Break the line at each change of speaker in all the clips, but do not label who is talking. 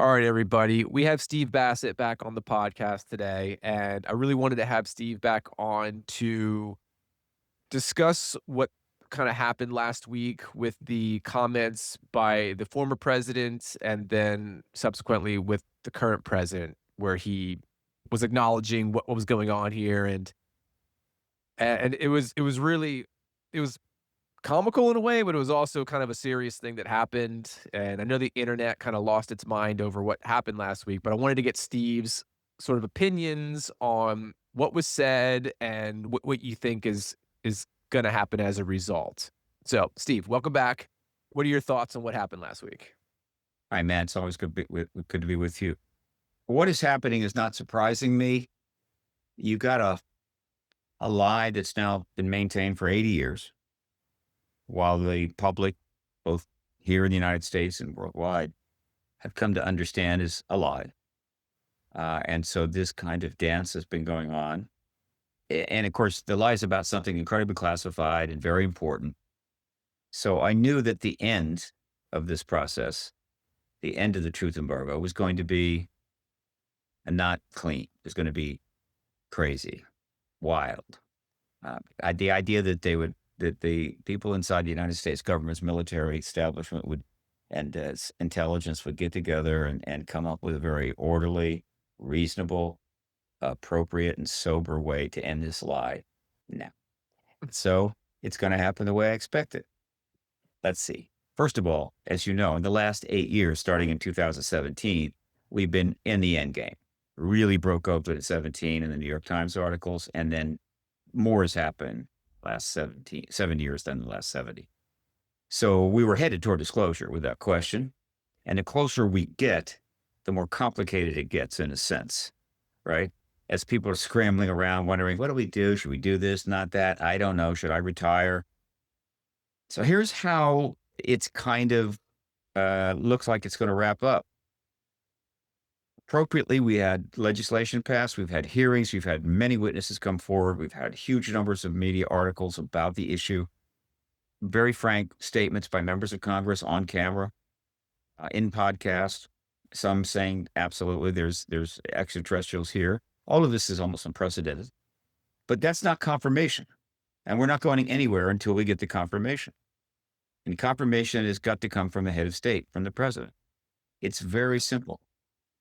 All right, everybody. We have Steve Bassett back on the podcast today, and I really wanted to have Steve back on to discuss what kind of happened last week with the comments by the former president and then subsequently with the current president, where he was acknowledging what was going on here. And it was really it was comical in a way, but it was also kind of a serious thing that happened. And I know the internet kind of lost its mind over what happened last week, but I wanted to get Steve's sort of opinions on what was said and what you think is going to happen as a result. So, Steve, welcome back. What are your thoughts on what happened last week?
Hi, man. It's always good to be with you. What is happening is not surprising me. You got a lie that's now been maintained for 80 years, while the public, both here in the United States and worldwide, have come to understand is a lie. And so this kind of dance has been going on. And of course, the lie is about something incredibly classified and very important. So I knew that the end of this process, the end of the truth embargo, was going to be not clean. It was going to be crazy, wild. The idea that that the people inside the United States government's military establishment and intelligence would get together and come up with a very orderly, reasonable, appropriate, and sober way to end this lie. No. So it's going to happen the way I expect it. Let's see. First of all, as you know, in the last 8 years, starting in 2017, we've been in the end game. Really broke open at 17 in the New York Times articles, and then more has happened last 7 years than the last 70. So we were headed toward disclosure without question. And the closer we get, the more complicated it gets in a sense, right? As people are scrambling around wondering, what do we do? Should we do this, not that? I don't know. Should I retire? So here's how it's kind of looks like it's going to wrap up. Appropriately, we had legislation passed, we've had hearings, we've had many witnesses come forward, we've had huge numbers of media articles about the issue, very frank statements by members of Congress on camera, in podcasts, some saying absolutely there's extraterrestrials here. All of this is almost unprecedented, but that's not confirmation. And we're not going anywhere until we get the confirmation. And confirmation has got to come from the head of state, from the president. It's very simple.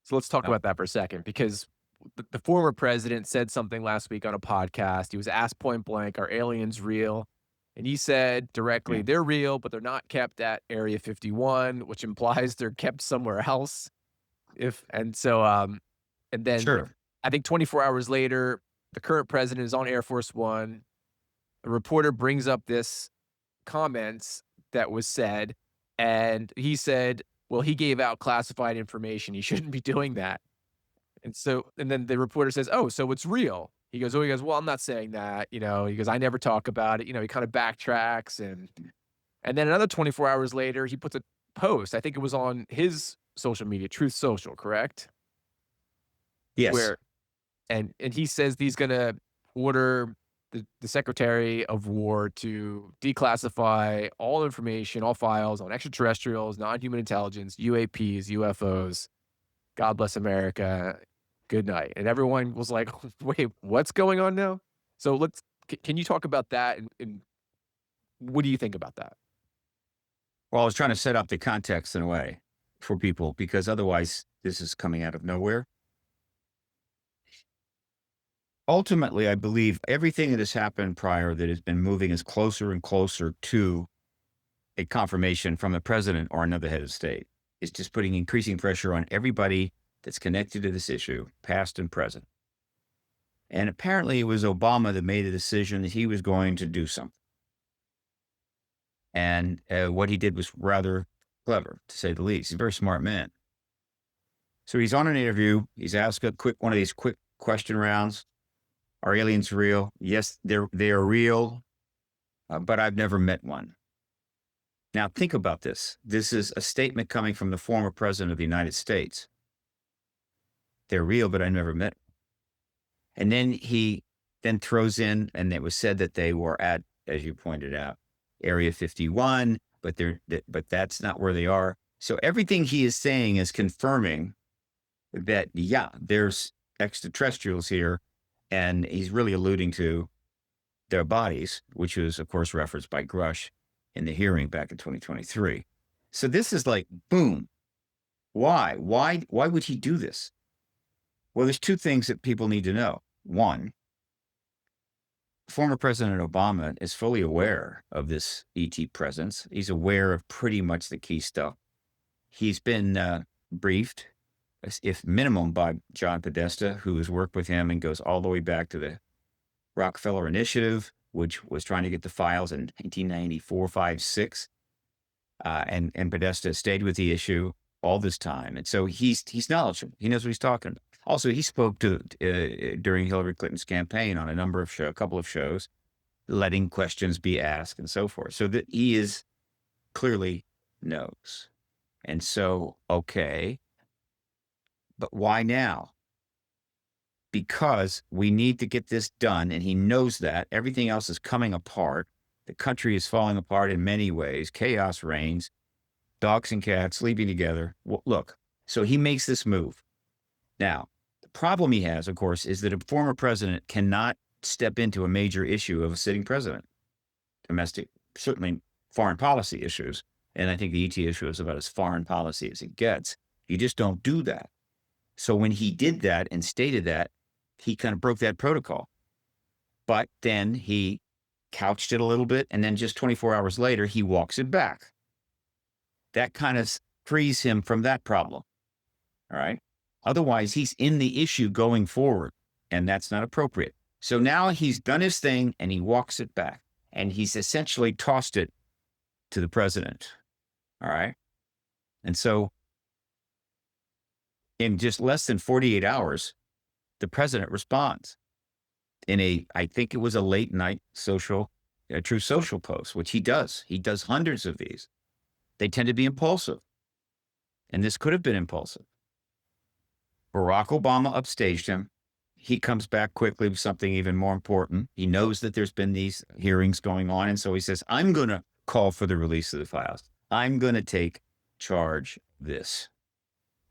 So let's talk
Uh,
about that for a second, because the former president said something last week on a podcast. He was asked point blank, "Are aliens real?" And he said directly,
yeah,
"They're real, but they're not kept at Area 51," which implies they're kept somewhere else. If and so, and then
sure.
I think 24 hours later, the current president is on Air Force One. A reporter brings up this comments that was said, and he said, "Well, he gave out classified information. He shouldn't be doing that." And then the reporter says, "Oh, so it's real." He goes, "Well, I'm not saying that." He goes, "I never talk about it." He kind of backtracks, and then another 24 hours later, he puts a post. I think it was on his social media, Truth Social, correct?
Yes.
Where and he says he's gonna order the Secretary of War to declassify all information, all files on extraterrestrials, non-human intelligence, UAPs, UFOs. God bless America. Good night. And everyone was like, "Wait, what's going on now?" So can you talk about that and what do you think about that?
Well, I was trying to set up the context in a way for people because otherwise this is coming out of nowhere. Ultimately, I believe everything that has happened prior that has been moving us closer and closer to a confirmation from the president or another head of state is just putting increasing pressure on everybody that's connected to this issue, past and present. And apparently it was Obama that made a decision that he was going to do something. And what he did was rather clever, to say the least. He's a very smart man. So he's on an interview. He's asked one of these quick question rounds. Are aliens real? Yes, they are real, but I've never met one. Now think about this. This is a statement coming from the former president of the United States. They're real, but I never met. And then he then throws in, and it was said that they were at, as you pointed out, Area 51, but that's not where they are. So everything he is saying is confirming that, yeah, there's extraterrestrials here. And he's really alluding to their bodies, which was, of course, referenced by Grush in the hearing back in 2023. So this is like, boom. Why? Why would he do this? Well, there's two things that people need to know. One, former President Obama is fully aware of this ET presence. He's aware of pretty much the key stuff. He's been briefed, if minimum, by John Podesta, who has worked with him and goes all the way back to the Rockefeller Initiative, which was trying to get the files in 1994, 5, 6. And Podesta stayed with the issue all this time. And so he's knowledgeable. He knows what he's talking about. Also, he spoke to during Hillary Clinton's campaign on a couple of shows, letting questions be asked and so forth. So that he is clearly knows. And so, okay, but why now? Because we need to get this done, and he knows that. Everything else is coming apart. The country is falling apart in many ways. Chaos reigns. Dogs and cats sleeping together. Well, look, so he makes this move. Now, the problem he has, of course, is that a former president cannot step into a major issue of a sitting president. Domestic, certainly foreign policy issues. And I think the ET issue is about as foreign policy as it gets. You just don't do that. So when he did that and stated that, he kind of broke that protocol. But then he couched it a little bit, and then just 24 hours later, he walks it back. That kind of frees him from that problem. All right. Otherwise, he's in the issue going forward, and that's not appropriate. So now he's done his thing and he walks it back, and he's essentially tossed it to the president. All right. And so in just less than 48 hours, the president responds in I think it was a late night True Social post, which he does. He does hundreds of these. They tend to be impulsive. And this could have been impulsive. Barack Obama upstaged him. He comes back quickly with something even more important. He knows that there's been these hearings going on. And so he says, I'm going to call for the release of the files. I'm going to take charge of this.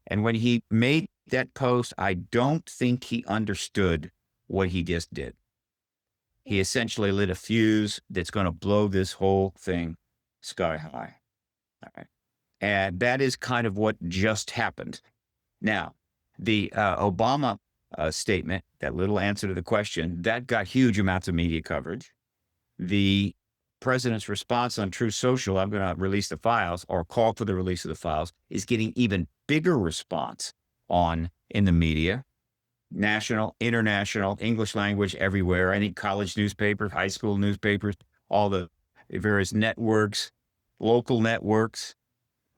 And when he made that post, I don't think he understood what he just did. He essentially lit a fuse that's going to blow this whole thing sky high. All right. And that is kind of what just happened. Now, the Obama statement, that little answer to the question, that got huge amounts of media coverage. The president's response on True Social, I'm going to release the files, or call for the release of the files, is getting even bigger response in the media, national, international, English language, everywhere, any college newspaper, high school newspapers, all the various networks, local networks.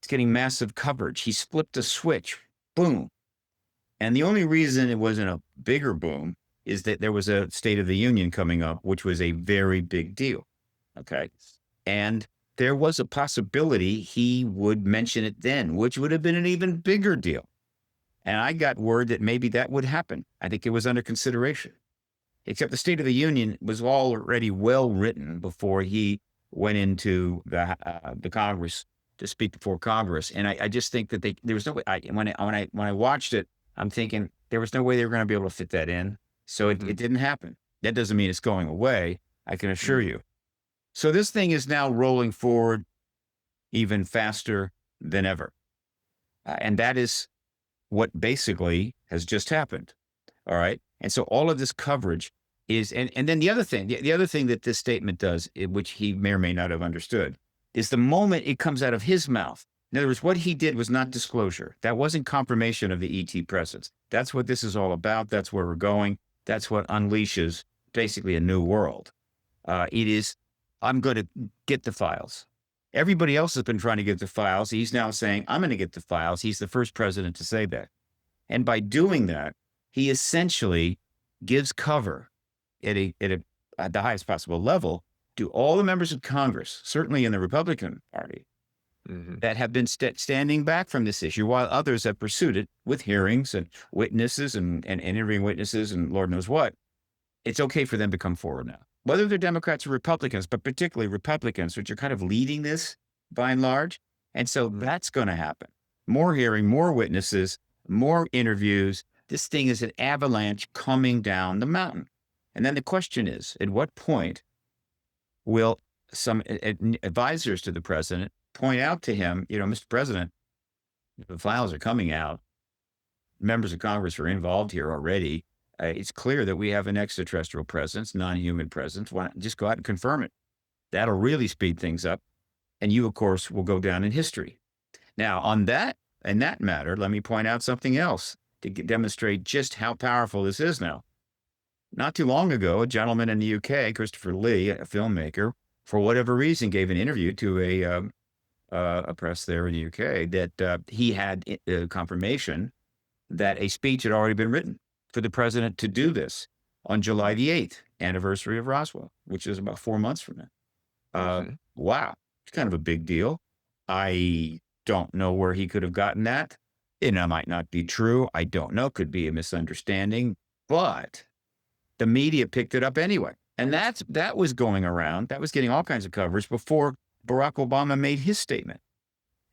It's getting massive coverage. He's flipped a switch. Boom. And the only reason it wasn't a bigger boom is that there was a State of the Union coming up, which was a very big deal. Okay. And there was a possibility he would mention it then, which would have been an even bigger deal. And I got word that maybe that would happen. I think it was under consideration. Except the State of the Union was already well written before he went into the Congress to speak before Congress. And I just think that there was no way. When I watched it, I'm thinking there was no way they were going to be able to fit that in. So it didn't happen. That doesn't mean it's going away, I can assure you. So this thing is now rolling forward even faster than ever. And that is what basically has just happened. All right. And so all of this coverage is, and then the other thing that this statement does, which he may or may not have understood, is the moment it comes out of his mouth. In other words, what he did was not disclosure. That wasn't confirmation of the ET presence. That's what this is all about. That's where we're going. That's what unleashes basically a new world. It is, I'm going to get the files. Everybody else has been trying to get the files. He's now saying, I'm going to get the files. He's the first president to say that. And by doing that, he essentially gives cover at the highest possible level to all the members of Congress, certainly in the Republican Party, that have been standing back from this issue, while others have pursued it with hearings and witnesses and interviewing witnesses and Lord knows what. It's okay for them to come forward now, whether they're Democrats or Republicans, but particularly Republicans, which are kind of leading this by and large. And so
Mhm.
that's going to happen. More hearing, more witnesses, more interviews. This thing is an avalanche coming down the mountain. And then the question is, at what point will some advisors to the president point out to him, Mr. President, the files are coming out. Members of Congress are involved here already. It's clear that we have an extraterrestrial presence, non-human presence. Why not just go out and confirm it? That'll really speed things up. And you, of course, will go down in history. Now, in that matter, let me point out something else to demonstrate just how powerful this is now. Not too long ago, a gentleman in the UK, Christopher Lee, a filmmaker, for whatever reason, gave an interview to a press there in the UK that he had confirmation that a speech had already been written for the president to do this on July the 8th, anniversary of Roswell, which is about 4 months from now.
Mhm.
Wow, it's kind of a big deal. I don't know where he could have gotten that. It might not be true. I don't know. Could be a misunderstanding, but the media picked it up anyway. And that was going around. That was getting all kinds of coverage before Barack Obama made his statement.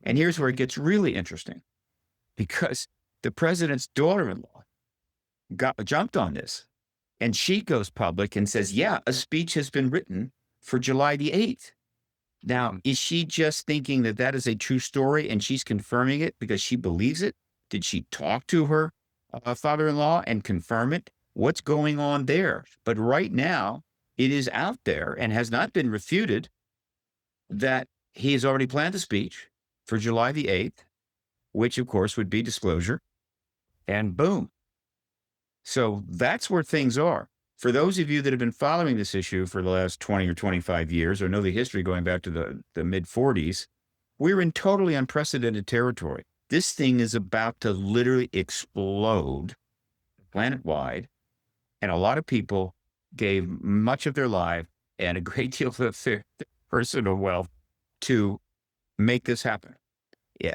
And here's where it gets really interesting because the president's daughter-in-law jumped on this, and she goes public and says, yeah, a speech has been written for July the 8th. Now,
Mhm.
is she just thinking that that is a true story and she's confirming it because she believes it? Did she talk to her father-in-law and confirm it? What's going on there? But right now, it is out there and has not been refuted that he has already planned a speech for July the 8th, which of course would be disclosure, and boom. So that's where things are. For those of you that have been following this issue for the last 20 or 25 years or know the history going back to the mid 40s, we're in totally unprecedented territory. This thing is about to literally explode planet wide. And a lot of people gave much of their life and a great deal of their personal wealth to make this happen,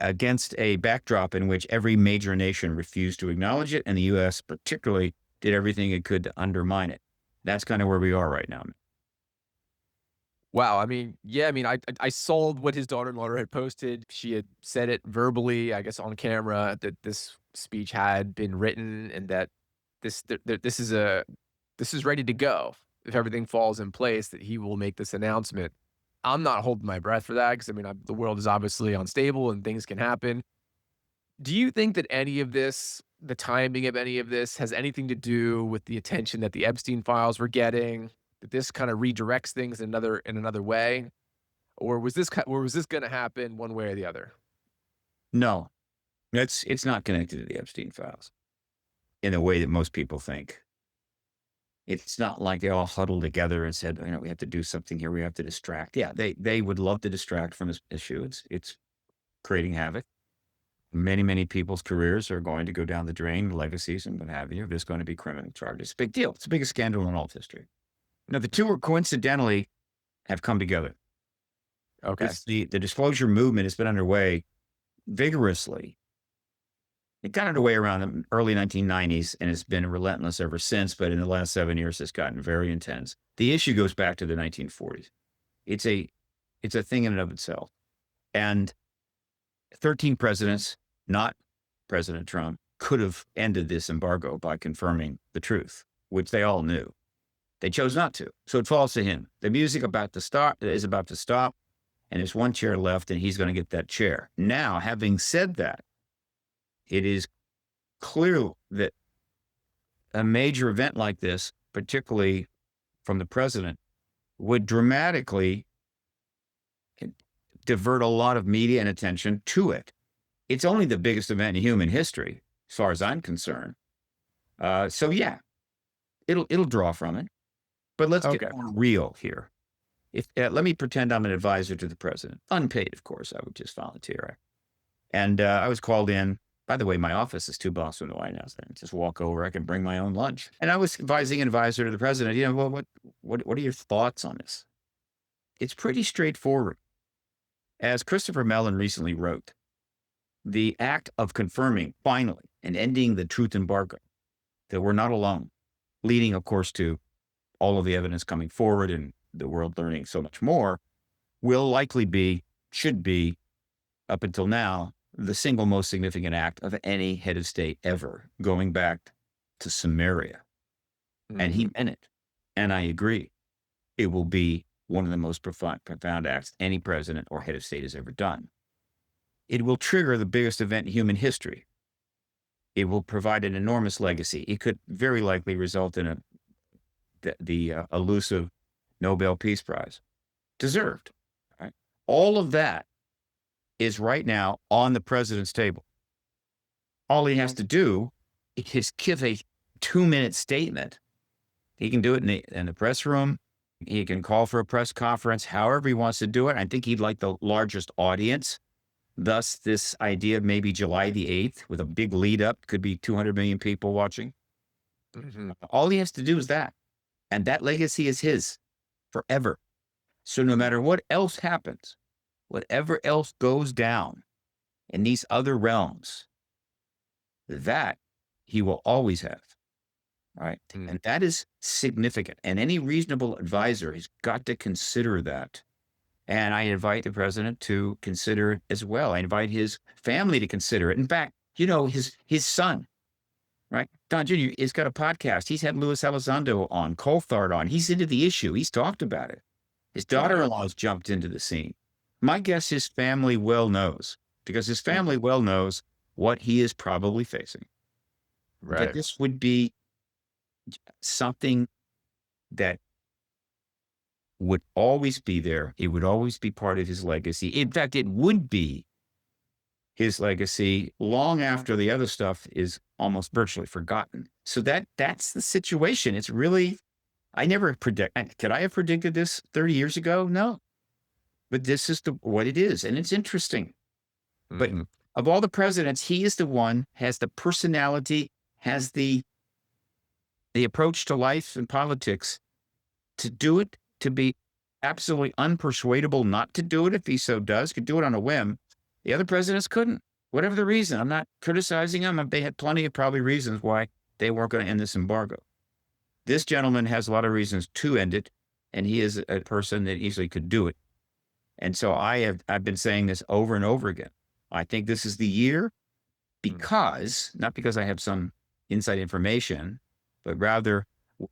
against a backdrop in which every major nation refused to acknowledge it, and the U.S. particularly did everything it could to undermine it. That's kind of where we are right now.
Wow, I mean, yeah, I mean, I saw what his daughter-in-law had posted. She had said it verbally, I guess, on camera that this speech had been written and that this is ready to go. If everything falls in place, that he will make this announcement. I'm not holding my breath for that because I mean, the world is obviously unstable and things can happen. Do you think that any of this, the timing of any of this, has anything to do with the attention that the Epstein files were getting? That this kind of redirects things in another way, or was this going to happen one way or the other?
No, it's not connected to the Epstein files in the way that most people think. It's not like they all huddled together and said, we have to do something here. We have to distract. Yeah, they would love to distract from this issue. It's creating havoc. Many people's careers are going to go down the drain, legacies and what have you. There's going to be criminal charges. Big deal. It's the biggest scandal in all of history. Now, the two are coincidentally have come together.
Okay.
The disclosure movement has been underway vigorously. It got underway around the early 1990s and it's been relentless ever since. But in the last 7 years, it's gotten very intense. The issue goes back to the 1940s. It's a thing in and of itself. And 13 presidents, not President Trump, could have ended this embargo by confirming the truth, which they all knew. They chose not to. So it falls to him. The music is about to stop, and there's one chair left, and he's going to get that chair. Now, having said that, it is clear that a major event like this, particularly from the president, would dramatically divert a lot of media and attention to it. It's only the biggest event in human history, as far as I'm concerned. So yeah, it'll draw from it. But let's get
Okay.
more real here. If let me pretend I'm an advisor to the president, unpaid, of course. I would just volunteer. And I was called in. By the way, my office is 2 blocks from the White House. I can just walk over. I can bring my own lunch. And I was advising an advisor to the president. Well, what are your thoughts on this? It's pretty straightforward. As Christopher Mellon recently wrote, the act of confirming finally and ending the truth embargo that we're not alone, leading, of course, to all of the evidence coming forward and the world learning so much more, will likely be, should be up until now, the single most significant act of any head of state ever, going back to Samaria. And he
Mhm.
meant it. And I agree. It will be one of the most profound acts any president or head of state has ever done. It will trigger the biggest event in human history. It will provide an enormous legacy. It could very likely result in the elusive Nobel Peace Prize. Deserved. Right? All of that is right now on the president's table. All he has to do is give a 2-minute statement. He can do it in the press room. He can call for a press conference, however he wants to do it. I think he'd like the largest audience. Thus, this idea of maybe July the 8th with a big lead up, could be 200 million people watching.
Mhm.
All he has to do is that. And that legacy is his forever. So no matter what else happens, whatever else goes down in these other realms, that he will always have. Right.
Mm.
And that is significant. And any reasonable advisor has got to consider that. And I invite the president to consider it as well. I invite his family to consider it. In fact, his son, right? Don Jr. has got a podcast. He's had Luis Elizondo on, Coulthard on. He's into the issue. He's talked about it. His
Right.
daughter-in-law has jumped into the scene. My guess his family well knows, because his family well knows what he is probably facing. That
Right.
this would be something that would always be there. It would always be part of his legacy. In fact, it would be his legacy long after the other stuff is almost virtually forgotten. So that's the situation. It's really, I never could I have predicted this 30 years ago? No. But this is what it is. And it's interesting. But
Mhm.
of all the presidents, he is the one, has the personality, has the approach to life and politics to do it, to be absolutely unpersuadable not to do it if he so does, could do it on a whim. The other presidents couldn't, whatever the reason. I'm not criticizing them. They had plenty of probably reasons why they weren't going to end this embargo. This gentleman has a lot of reasons to end it, and he is a person that easily could do it. And so I've been saying this over and over again. I think this is the year,
Mm.
because not because I have some inside information, but rather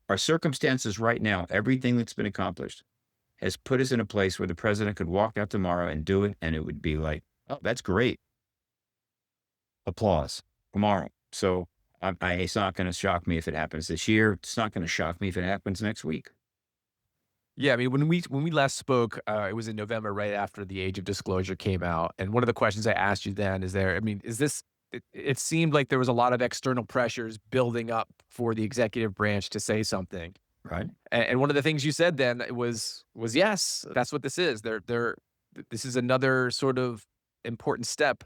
our circumstances right now, everything that's been accomplished has put us in a place where the president could walk out tomorrow and do it. And it would be like, oh, that's great. Applause tomorrow. So it's not going to shock me if it happens this year. It's not going to shock me if it happens next week.
Yeah, I mean, when we last spoke, it was in November, right after the Age of Disclosure came out, and one of the questions I asked you then is there I mean, is this it seemed like there was a lot of external pressures building up for the executive branch to say something,
Right.
and one of the things you said then was, "Yes, that's what this is. This is another sort of important step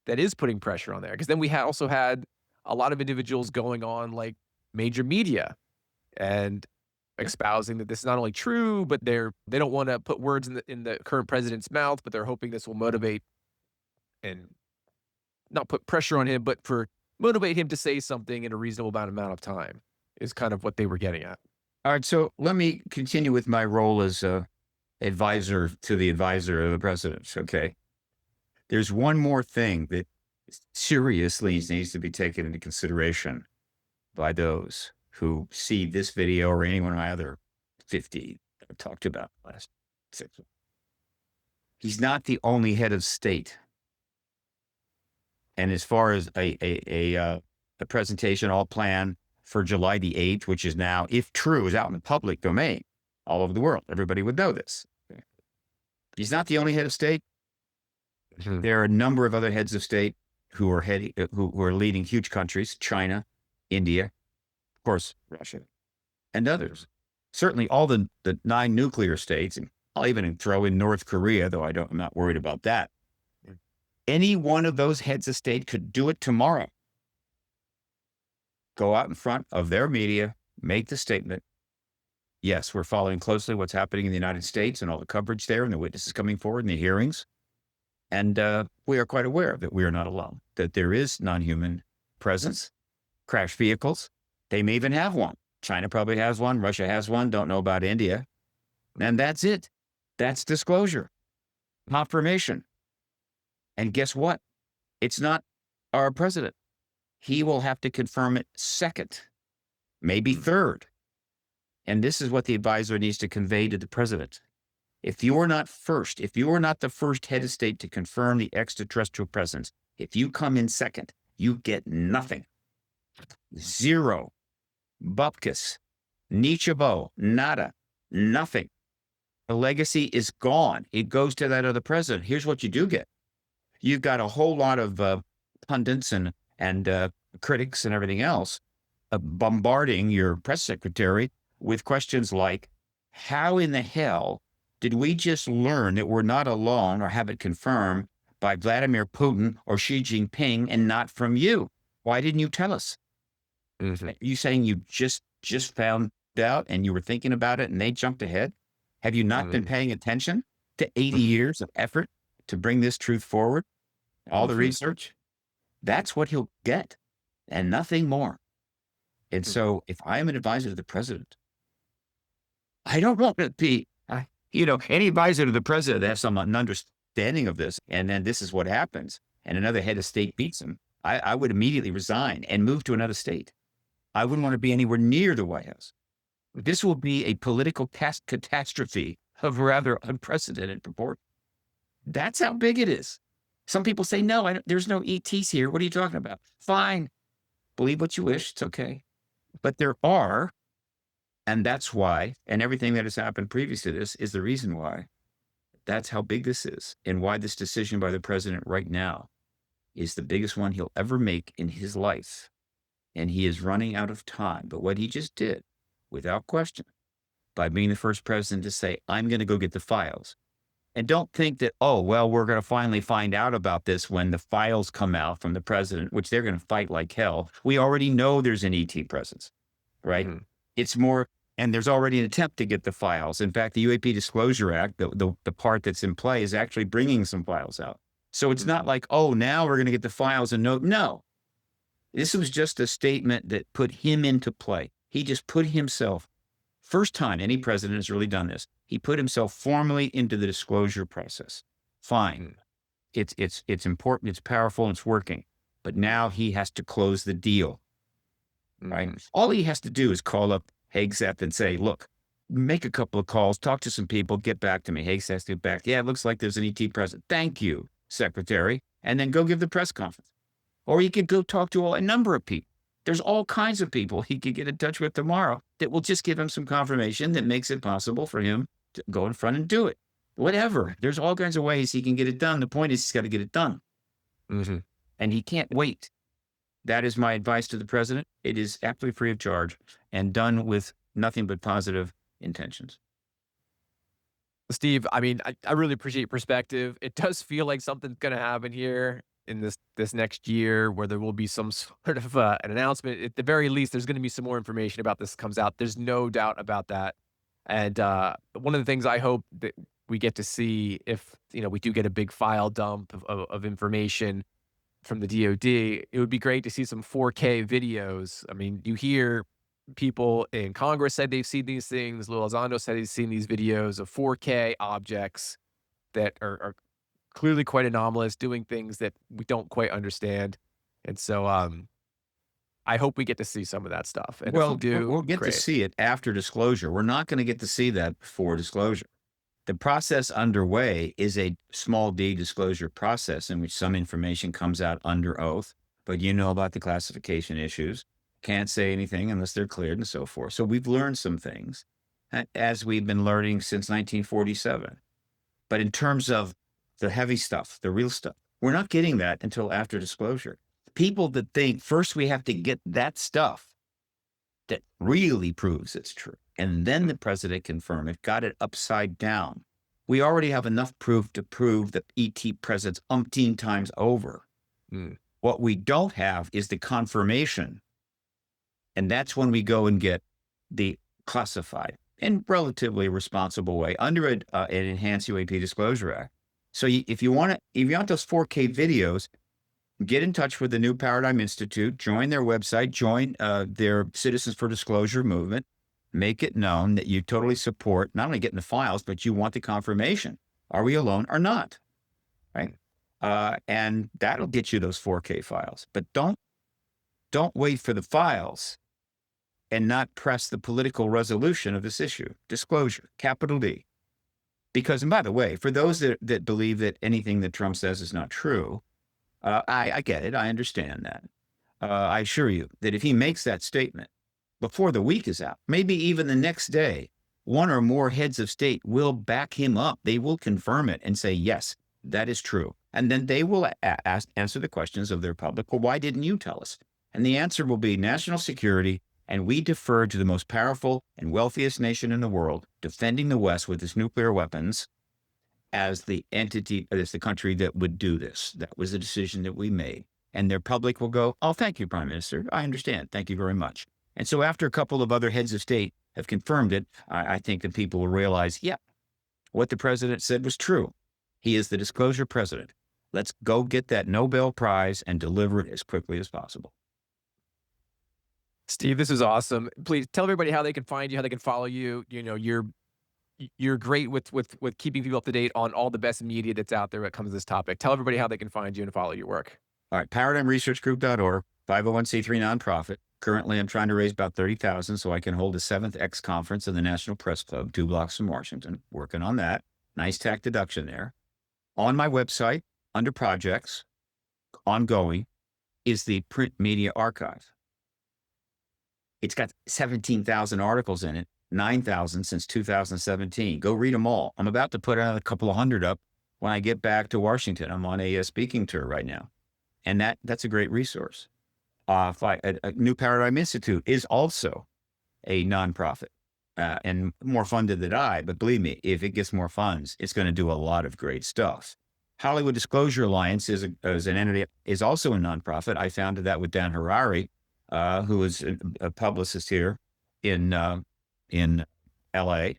that is putting pressure on there." Because then we also had a lot of individuals going on, like, major media and
Yeah.
espousing that this is not only true, but they don't wanna put words in the current president's mouth, but they're hoping this will motivate and not put pressure on him, but for motivate him to say something in a reasonable amount of time, is kind of what they were getting at.
All right. So let me continue with my role as a advisor to the advisor of the president. Okay. There's one more thing that seriously needs to be taken into consideration by those who see this video or any one of my other 50 that I've talked about last 6 months. He's not the only head of state. And as far as a presentation all planned for July the 8th, which is now, if true, is out in the public domain all over the world, everybody would know this. Okay. He's not the only head of state.
Mhm.
There are a number of other heads of state who are who are leading huge countries: China, India, of course, Russia, and others. Certainly, all the 9 nuclear states, and I'll even throw in North Korea, though I'm not worried about that. Any one of those heads of state could do it tomorrow. Go out in front of their media, make the statement. Yes, we're following closely what's happening in the United States and all the coverage there and the witnesses coming forward in the hearings. And we are quite aware that we are not alone, that there is non-human presence, crash vehicles. They may even have one. China probably has one. Russia has one. Don't know about India. And that's it. That's disclosure, confirmation. And guess what? It's not our president. He will have to confirm it second, maybe
Mm,
third. And this is what the advisor needs to convey to the president. If you are not first, if you are not the first head of state to confirm the extraterrestrial presence, if you come in second, you get nothing. Zero. Bupkis. Nichabo. Nada. Nothing. The legacy is gone. It goes to that other president. Here's what you do get. You've got a whole lot of pundits and critics and everything else bombarding your press secretary with questions like, how in the hell did we just learn that we're not alone or have it confirmed by Vladimir Putin or Xi Jinping and not from you? Why didn't you tell us?
mhm,
Are you saying you just found out and you were thinking about it and they jumped ahead? Have you not been
mhm,
paying attention to 80 years of effort to bring this truth forward? All the
mhm,
research? That's what he'll get and nothing more. And
mhm,
so if I'm an advisor to the president, I don't want to be, any advisor to the president that has some understanding of this. And then this is what happens. And another head of state beats him. I would immediately resign and move to another state. I wouldn't want to be anywhere near the White House. This will be a political catastrophe of rather unprecedented proportion. That's how big it is. Some people say, no, there's no ETs here. What are you talking about? Fine. Believe what you wish. It's okay. But there are, and that's why, and everything that has happened previous to this is the reason why. That's how big this is and why this decision by the president right now is the biggest one he'll ever make in his life. And he is running out of time. But what he just did, without question, by being the first president to say, I'm going to go get the files. And don't think that, oh, well, we're going to finally find out about this when the files come out from the president, which they're going to fight like hell. We already know there's an ET presence, right?
mhm,
It's more, and there's already an attempt to get the files. In fact, the UAP Disclosure Act, the part that's in play, is actually bringing some files out. So it's not
mhm,
like, oh, now we're going to get the files and no. This was just a statement that put him into play. He just put himself, first time any president has really done this, he put himself formally into the disclosure process. Fine.
mhm,
It's important, it's powerful, and it's working. But now he has to close the deal, right?
mhm,
All he has to do is call up Hegseth and say, look, make a couple of calls, talk to some people, get back to me. Hegseth get back. Yeah, it looks like there's an ET president. Thank you, Secretary. And then go give the press conference. Or he could go talk to a number of people. There's all kinds of people he could get in touch with tomorrow that will just give him some confirmation that makes it possible for him to go in front and do it. Whatever. There's all kinds of ways he can get it done. The point is he's got to get it done.
mhm.
And he can't wait. That is my advice to the president. It is absolutely free of charge and done with nothing but positive intentions.
Steve, I mean, I really appreciate your perspective. It does feel like something's gonna happen here in this next year where there will be some sort of, an announcement. At the very least, there's gonna be some more information about this comes out. There's no doubt about that. And, one of the things I hope that we get to see if, we do get a big file dump of information from the DoD, it would be great to see some 4K videos. I mean, you hear people in Congress said they've seen these things. Lou Elizondo said he's seen these videos of 4K objects that are clearly quite anomalous, doing things that we don't quite understand. And so, I hope we get to see some of that stuff. And if we
Well,
do,
we'll get to
great.
see it after disclosure. We're not going to get to see that before disclosure. The process underway is a small d disclosure process in which some information comes out under oath, but you know about the classification issues. Can't say anything unless they're cleared and so forth. So we've learned some things as we've been learning since 1947. But in terms of the heavy stuff, the real stuff, we're not getting that until after disclosure. People that think first we have to get that stuff that really proves it's true. And then the president confirmed it, got it upside down. We already have enough proof to prove that ET presence umpteen times over.
Mm,
What we don't have is the confirmation. And that's when we go and get the classified in relatively responsible way under an enhanced UAP Disclosure Act. So if you want those 4K videos, get in touch with the New Paradigm Institute, join their website, join their Citizens for Disclosure movement, make it known that you totally support not only getting the files, but you want the confirmation. Are we alone or not? Right? and that'll get you those 4K files. But don't wait for the files and not press the political resolution of this issue. Disclosure, capital D. Because, and by the way, for those that believe that anything that Trump says is not true, I get it. I understand that. I assure you that if he makes that statement before the week is out, maybe even the next day, one or more heads of state will back him up. They will confirm it and say, yes, that is true. And then they will answer the questions of their public. Well, why didn't you tell us? And the answer will be national security. And we defer to the most powerful and wealthiest nation in the world, defending the West with its nuclear weapons as the entity, as the country that would do this. That was a decision that we made. And their public will go, oh, thank you, Prime Minister. I understand. Thank you very much. And so after a couple of other heads of state have confirmed it, I think that people will realize, yeah, what the president said was true. He is the disclosure president. Let's go get that Nobel Prize and deliver it as quickly as possible.
Steve, this is awesome. Please tell everybody how they can find you, how they can follow you. You know, you're great with keeping people up to date on all the best media that's out there when it comes to this topic. Tell everybody how they can find you and follow your work.
All right, paradigmresearchgroup.org, 501c3 nonprofit. Currently, I'm trying to raise about 30,000 so I can hold a 7th X conference in the National Press Club, 2 blocks from Washington. Working on that. Nice tax deduction there. On my website, under projects, ongoing, is the print media archive. It's got 17,000 articles in it, 9,000 since 2017. Go read them all. I'm about to put out a couple of hundred up when I get back to Washington. I'm on a speaking tour right now. And that's a great resource. A New Paradigm Institute is also a nonprofit and more funded than I, but believe me, if it gets more funds, it's going to do a lot of great stuff. Hollywood Disclosure Alliance is an entity, is also a nonprofit. I founded that with Dan Harari, who is a publicist here in LA,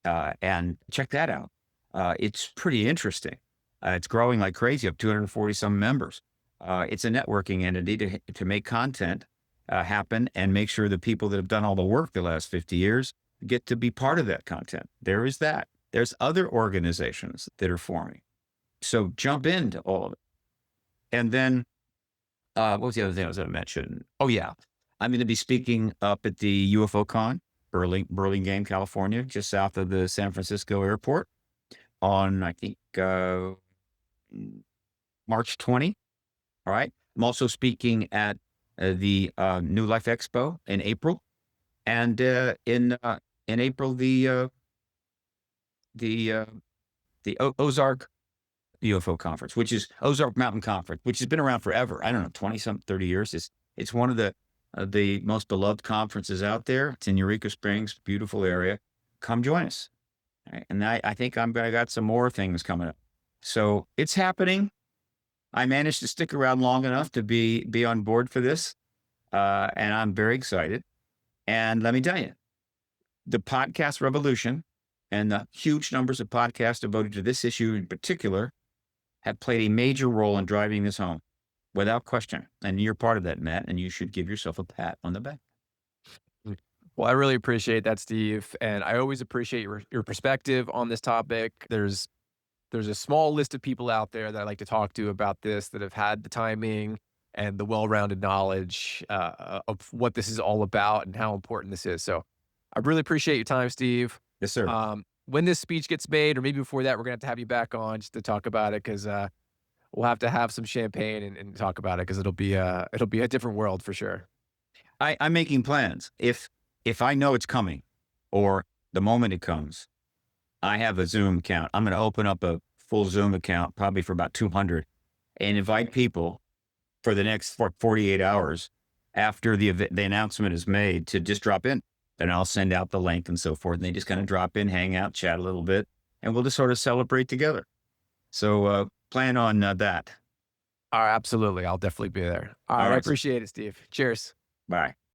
and check that out. It's pretty interesting. It's growing like crazy, up 240 some members. It's a networking entity to make content happen and make sure the people that have done all the work the last 50 years get to be part of that content. There is that. There's other organizations that are forming. So jump into all of it. And then, what was the other thing I was going to mention? Oh, yeah. I'm going to be speaking up at the UFO Con, Burlingame, California, just south of the San Francisco airport on, I think, March 20. All right. I'm also speaking at the New Life Expo in April. And in April, the Ozark UFO conference, which is Ozark Mountain Conference, which has been around forever. I don't know, 30 years. It's one of the most beloved conferences out there. It's in Eureka Springs, beautiful area. Come join us. All right? And I think I got some more things coming up. So it's happening. I managed to stick around long enough to be on board for this. And I'm very excited. And let me tell you, the podcast revolution and the huge numbers of podcasts devoted to this issue in particular have played a major role in driving this home without question. And you're part of that, Matt, and you should give yourself a pat on the back.
Well, I really appreciate that, Steve. And I always appreciate your perspective on this topic. There's a small list of people out there that I like to talk to about this that have had the timing and the well-rounded knowledge of what this is all about and how important this is. So I really appreciate your time, Steve.
Yes, sir.
When this speech gets made, or maybe before that, we're going to have you back on just to talk about it, because we'll have to have some champagne and talk about it, because it'll be a different world for sure.
I'm making plans. If I know it's coming or the moment it comes, I have a Zoom account. I'm going to open up a full Zoom account, probably for about 200, and invite people for the next 48 hours after the announcement is made to just drop in. And I'll send out the link and so forth. And they just kind of drop in, hang out, chat a little bit, and we'll just sort of celebrate together. So plan on that.
Absolutely. I'll definitely be there. All right. I appreciate it, Steve. Cheers.
Bye.